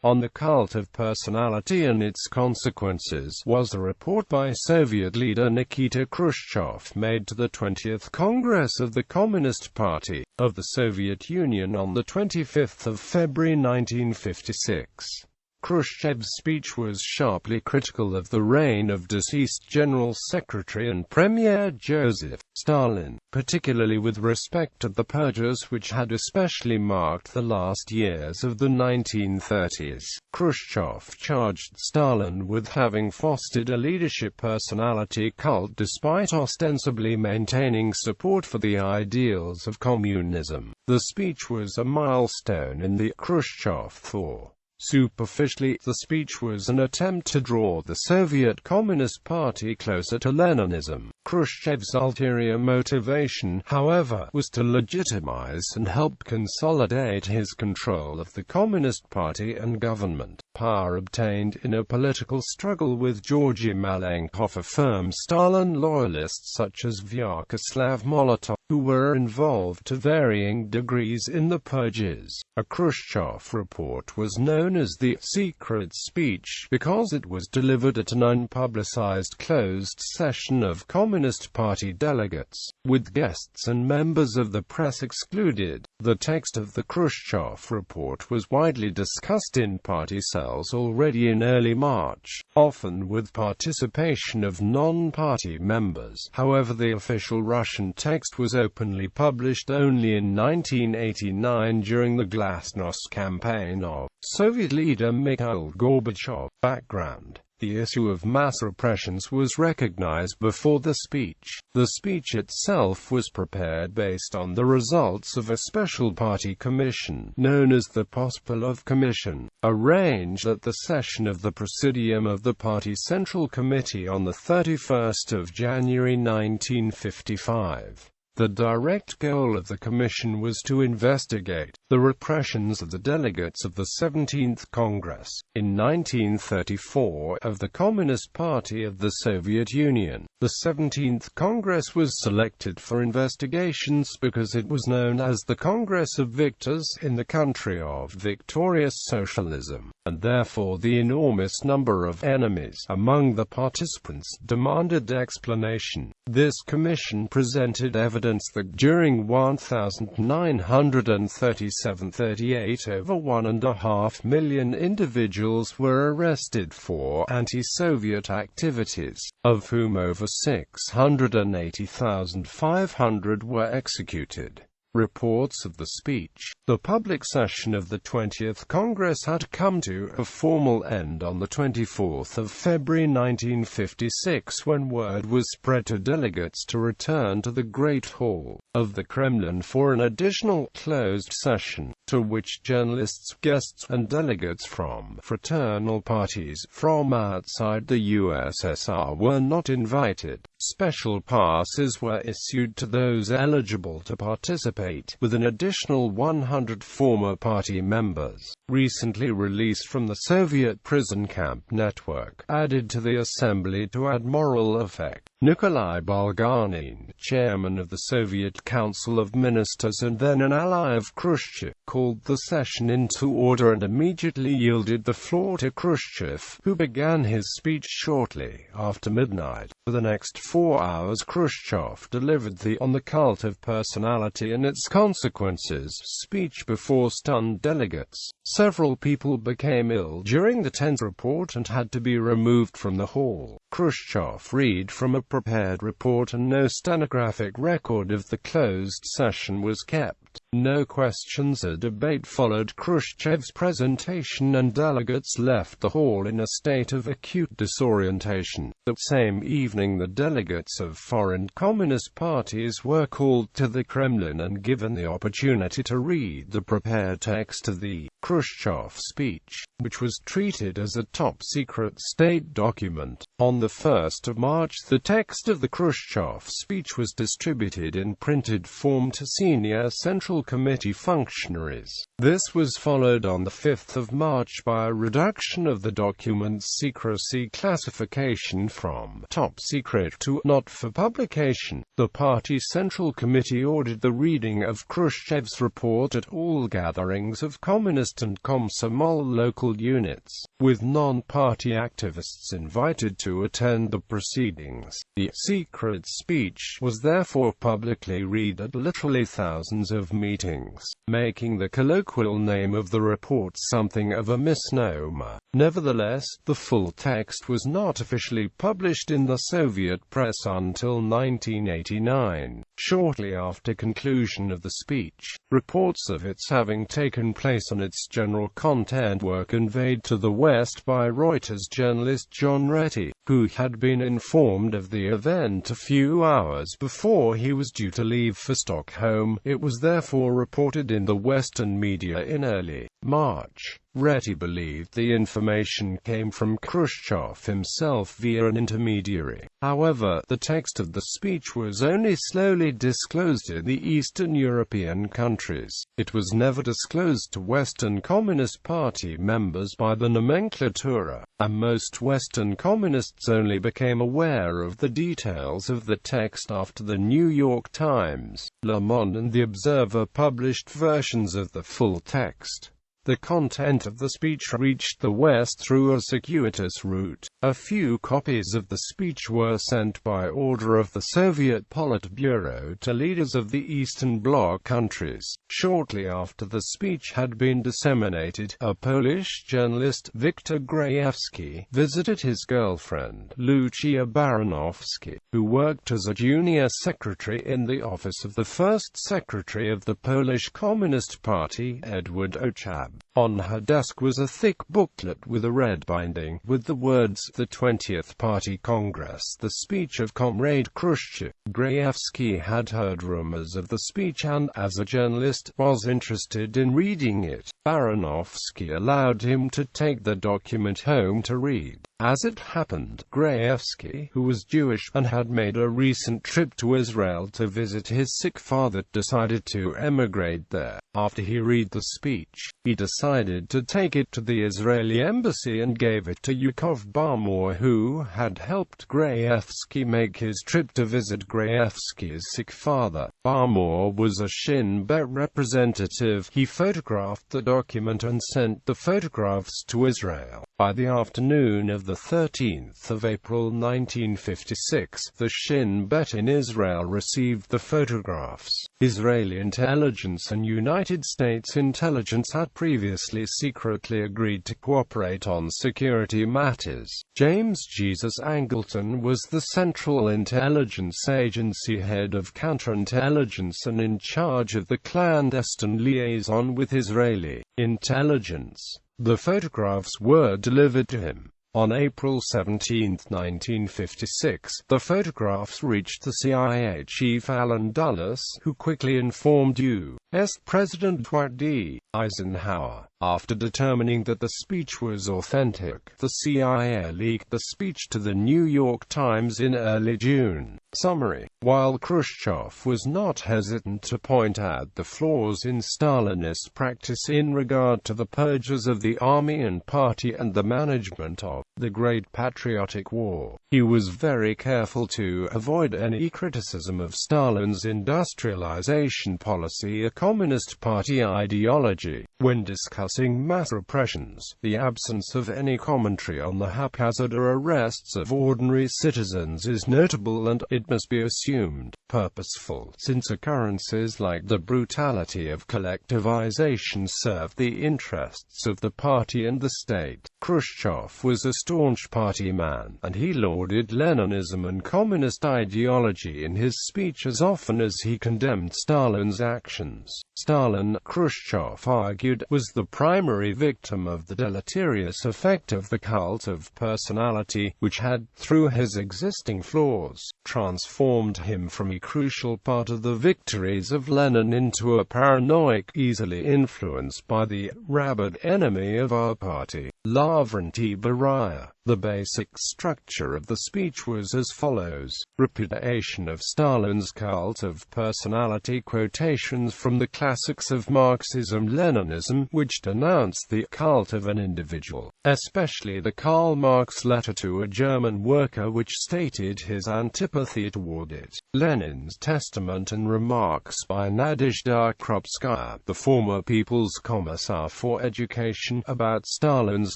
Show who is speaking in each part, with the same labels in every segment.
Speaker 1: on the Cult of Personality and Its Consequences was a report by Soviet leader Nikita Khrushchev made to the 20th Congress of the Communist Party of the Soviet Union on the 25th of February 1956. Khrushchev's speech was sharply critical of the reign of deceased General Secretary and Premier Joseph Stalin, particularly with respect to the purges which had especially marked the last years of the 1930s. Khrushchev charged Stalin with having fostered a leadership personality cult despite ostensibly maintaining support for the ideals of communism. The speech was a milestone in the Khrushchev Thaw. Superficially, the speech was an attempt to draw the Soviet Communist Party closer to Leninism. Khrushchev's ulterior motivation, however, was to legitimize and help consolidate his control of the Communist Party and government. Power obtained in a political struggle with Georgy Malenkov affirmed Stalin loyalists such as Vyacheslav Molotov, who were involved to varying degrees in the purges. A Khrushchev report was known as the secret speech because it was delivered at an unpublicized closed session of Communist Party delegates, with guests and members of the press excluded. The text of the Khrushchev report was widely discussed in party cells already in early March, often with participation of non-party members. However, the official Russian text was openly published only in 1989 during the Glasnost campaign of Soviet leader Mikhail Gorbachev. Background: the issue of mass repressions was recognized before the speech. The speech itself was prepared based on the results of a special party commission, known as the Pospelov Commission, arranged at the session of the Presidium of the Party Central Committee on the 31st of January 1955. The direct goal of the commission was to investigate the repressions of the delegates of the 17th Congress, in 1934, of the Communist Party of the Soviet Union. The 17th Congress was selected for investigations because it was known as the Congress of Victors in the country of victorious socialism, and therefore the enormous number of enemies among the participants demanded explanation. This commission presented evidence that during 1937–38 over 1.5 million individuals were arrested for anti-Soviet activities, of whom over 680,500 were executed. Reports of the speech. The public session of the 20th Congress had come to a formal end on the 24th of February 1956 when word was spread to delegates to return to the Great Hall of the Kremlin for an additional closed session, to which journalists, guests, and delegates from fraternal parties from outside the USSR were not invited. Special passes were issued to those eligible to participate, with an additional 100 former party members, recently released from the Soviet prison camp network, added to the assembly to add moral effect. Nikolai Bulganin, chairman of the Soviet Council of Ministers and then an ally of Khrushchev, called the session into order and immediately yielded the floor to Khrushchev, who began his speech shortly after midnight. For the next 4 hours Khrushchev delivered the On the Cult of Personality and Its Consequences speech before stunned delegates. Several people became ill during the tense report and had to be removed from the hall. Khrushchev read from a prepared report and no stenographic record of the closed session was kept. No questions or debate followed Khrushchev's presentation and delegates left the hall in a state of acute disorientation. The same evening the delegates of foreign communist parties were called to the Kremlin and given the opportunity to read the prepared text of the Khrushchev speech, which was treated as a top-secret state document. On the 1st of March, the text of the Khrushchev speech was distributed in printed form to senior Central Central Committee functionaries. This was followed on 5 March by a reduction of the document's secrecy classification from top secret to not for publication. The party's Central Committee ordered the reading of Khrushchev's report at all gatherings of Communist and Komsomol local units, with non-party activists invited to attend the proceedings. The secret speech was therefore publicly read at literally thousands of meetings, making the colloquial name of the report something of a misnomer. Nevertheless, the full text was not officially published in the Soviet press until 1989. Shortly after conclusion of the speech, reports of its having taken place and its general content were conveyed to the West by Reuters journalist John Retty, who had been informed of the event a few hours before he was due to leave for Stockholm. It was therefore reported in the Western media in early March. Retty believed the information came from Khrushchev himself via an intermediary. However, the text of the speech was only slowly disclosed in the Eastern European countries. It was never disclosed to Western Communist Party members by the nomenklatura, and most Western Communists only became aware of the details of the text after the New York Times, Le Monde and The Observer published versions of the full text. The content of the speech reached the West through a circuitous route. A few copies of the speech were sent by order of the Soviet Politburo to leaders of the Eastern Bloc countries. Shortly after the speech had been disseminated, a Polish journalist, Viktor Grajewski, visited his girlfriend, Lucia Baranowski, who worked as a junior secretary in the office of the first secretary of the Polish Communist Party, Edward Ochab. On her desk was a thick booklet with a red binding, with the words, "The 20th Party Congress, the speech of Comrade Khrushchev." Grajewski had heard rumors of the speech and, as a journalist, was interested in reading it. Baranowski allowed him to take the document home to read. As it happened, Grajewski, who was Jewish and had made a recent trip to Israel to visit his sick father, decided to emigrate there. After he read the speech, he decided to take it to the Israeli embassy and gave it to Yakov Barmor, who had helped Grajewski make his trip to visit Grajewski's sick father. Barmor was a Shin Bet representative. He photographed the document and sent the photographs to Israel. By the afternoon of the 13th of April 1956, the Shin Bet in Israel received the photographs. Israeli intelligence and United States intelligence had previously secretly agreed to cooperate on security matters. James Jesus Angleton was the Central Intelligence Agency head of counterintelligence and in charge of the clandestine liaison with Israeli intelligence. The photographs were delivered to him. On April 17, 1956, the photographs reached the CIA chief Allen Dulles, who quickly informed U.S. President Dwight D. Eisenhower. After determining that the speech was authentic, the CIA leaked the speech to the New York Times in early June. Summary: while Khrushchev was not hesitant to point out the flaws in Stalinist practice in regard to the purges of the army and party and the management of the Great Patriotic War, he was very careful to avoid any criticism of Stalin's industrialization policy, a Communist Party ideology. When discussing mass repressions, the absence of any commentary on the haphazard arrests of ordinary citizens is notable and, it must be assumed, purposeful, since occurrences like the brutality of collectivization serve the interests of the party and the state. Khrushchev was a staunch party man, and he lauded Leninism and communist ideology in his speech as often as he condemned Stalin's actions. Stalin, Khrushchev argued, was the primary victim of the deleterious effect of the cult of personality, which had, through his existing flaws, transformed him from a crucial part of the victories of Lenin into a paranoic, easily influenced by the rabid enemy of our party, Lavrentiy Beria. The basic structure of the speech was as follows: repudiation of Stalin's cult of personality, quotations from the classics of Marxism-Leninism, which denounced the cult of an individual, especially the Karl Marx letter to a German worker which stated his antipathy toward it, Lenin's testament and remarks by Nadezhda Krupskaya, the former People's Commissar for Education, about Stalin's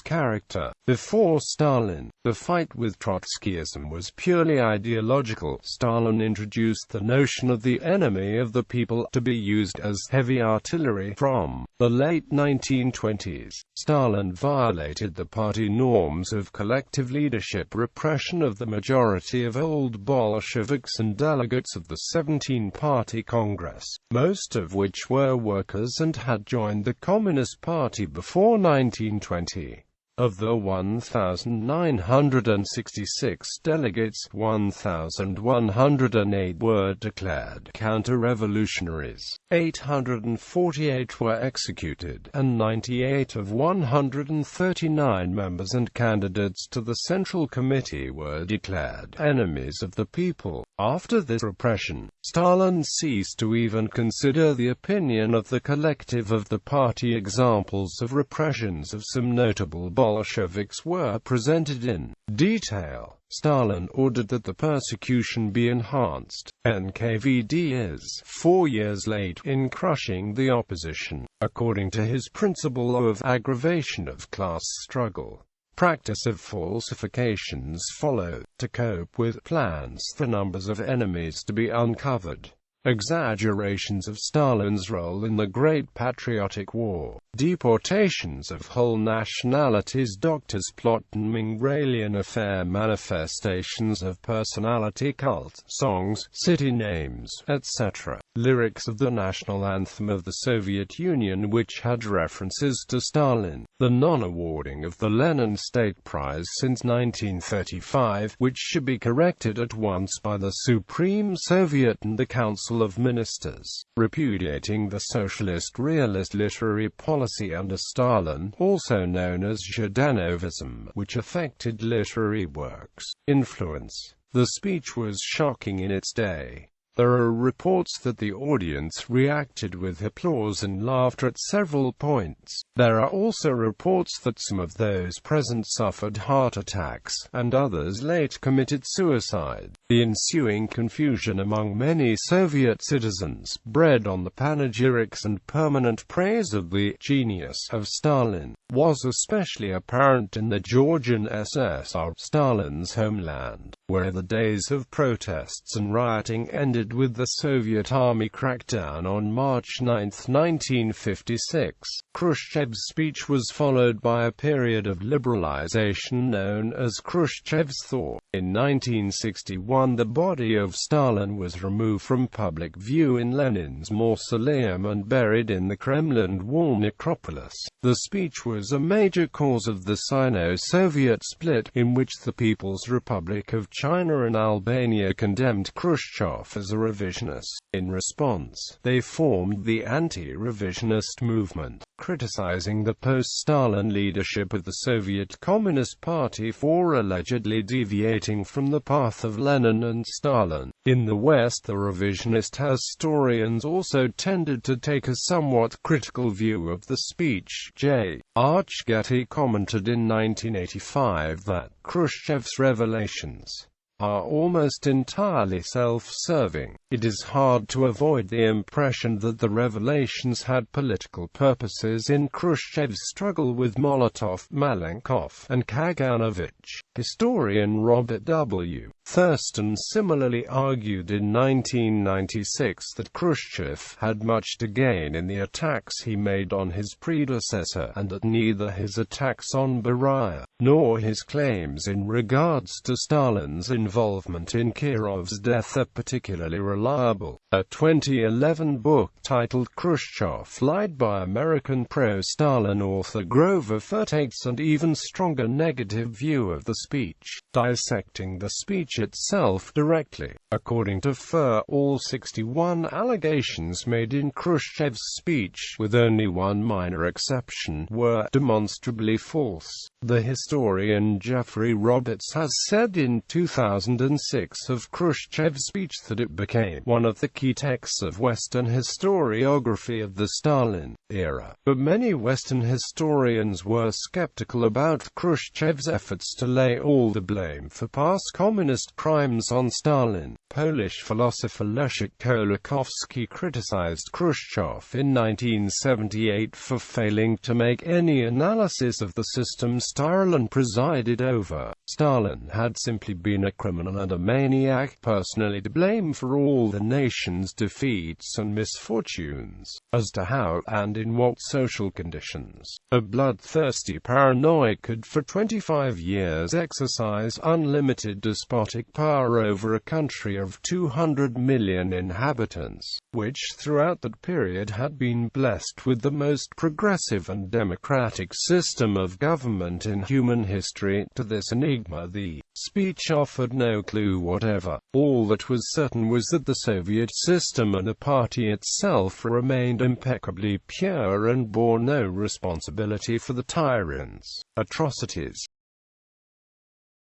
Speaker 1: character. Before Stalin, the fight with Trotskyism was purely ideological. Stalin introduced the notion of the enemy of the people to be used as heavy artillery from the late 1920s. Stalin violated the party norms of collective leadership, repression of the majority of old Bolsheviks and delegates of the 17-party Congress, most of which were workers and had joined the Communist Party before 1920. Of the 1,966 delegates, 1,108 were declared counter-revolutionaries, 848 were executed, and 98 of 139 members and candidates to the Central Committee were declared enemies of the people. After this repression, Stalin ceased to even consider the opinion of the collective of the party. Examples of repressions of some notable Bolsheviks were presented in detail. Stalin ordered that the persecution be enhanced. NKVD is 4 years late in crushing the opposition, according to his principle of aggravation of class struggle. Practice of falsifications followed, to cope with plans for numbers of enemies to be uncovered. Exaggerations of Stalin's role in the Great Patriotic War, deportations of whole nationalities, doctors' plot and Mingrelian affair, manifestations of personality cult, songs, city names, etc. Lyrics of the national anthem of the Soviet Union which had references to Stalin. The non-awarding of the Lenin State Prize since 1935, which should be corrected at once by the Supreme Soviet and the Council of Ministers. Repudiating the socialist realist literary policy under Stalin, also known as Zhdanovism, which affected literary works. Influence. The speech was shocking in its day. There are reports that the audience reacted with applause and laughter at several points. There are also reports that some of those present suffered heart attacks, and others late committed suicide. The ensuing confusion among many Soviet citizens, bred on the panegyrics and permanent praise of the genius of Stalin, was especially apparent in the Georgian SSR, Stalin's homeland, where the days of protests and rioting ended with the Soviet army crackdown on March 9, 1956. Khrushchev's speech was followed by a period of liberalization known as Khrushchev's Thaw. In 1961, the body of Stalin was removed from public view in Lenin's mausoleum and buried in the Kremlin Wall necropolis. The speech was a major cause of the Sino-Soviet split, in which the People's Republic of China and Albania condemned Khrushchev as a revisionist. In response, they formed the anti-revisionist movement, criticizing the post-Stalin leadership of the Soviet Communist Party for allegedly deviating from the path of Lenin and Stalin. In the West, the revisionist historians also tended to take a somewhat critical view of the speech. J. Arch Getty commented in 1985 that Khrushchev's revelations are almost entirely self-serving. It is hard to avoid the impression that the revelations had political purposes in Khrushchev's struggle with Molotov, Malenkov, and Kaganovich. Historian Robert W. Thurston similarly argued in 1996 that Khrushchev had much to gain in the attacks he made on his predecessor, and that neither his attacks on Beria, nor his claims in regards to Stalin's involvement in Kirov's death are particularly reliable. A 2011 book titled Khrushchev Lied by American pro-Stalin author Grover Furt takes an even stronger negative view of the speech, dissecting the speech itself directly. According to Fur, all 61 allegations made in Khrushchev's speech, with only one minor exception, were demonstrably false. The historian Jeffrey Roberts has said in 2006 of Khrushchev's speech that it became one of the key texts of Western historiography of the Stalin era. But many Western historians were skeptical about Khrushchev's efforts to lay all the blame for past communist crimes on Stalin. Polish philosopher Leszek Kolakowski criticized Khrushchev in 1978 for failing to make any analysis of the system Stalin presided over. Stalin had simply been a criminal and a maniac, personally to blame for all the nation's defeats and misfortunes. As to how, and in what social conditions, a bloodthirsty paranoid could for 25 years exercise unlimited despotic power over a country of 200 million inhabitants, which throughout that period had been blessed with the most progressive and democratic system of government in human history, to this enigma the speech offered no clue whatever. All that was certain was that the Soviet system and the party itself remained impeccably pure and bore no responsibility for the tyrant's atrocities.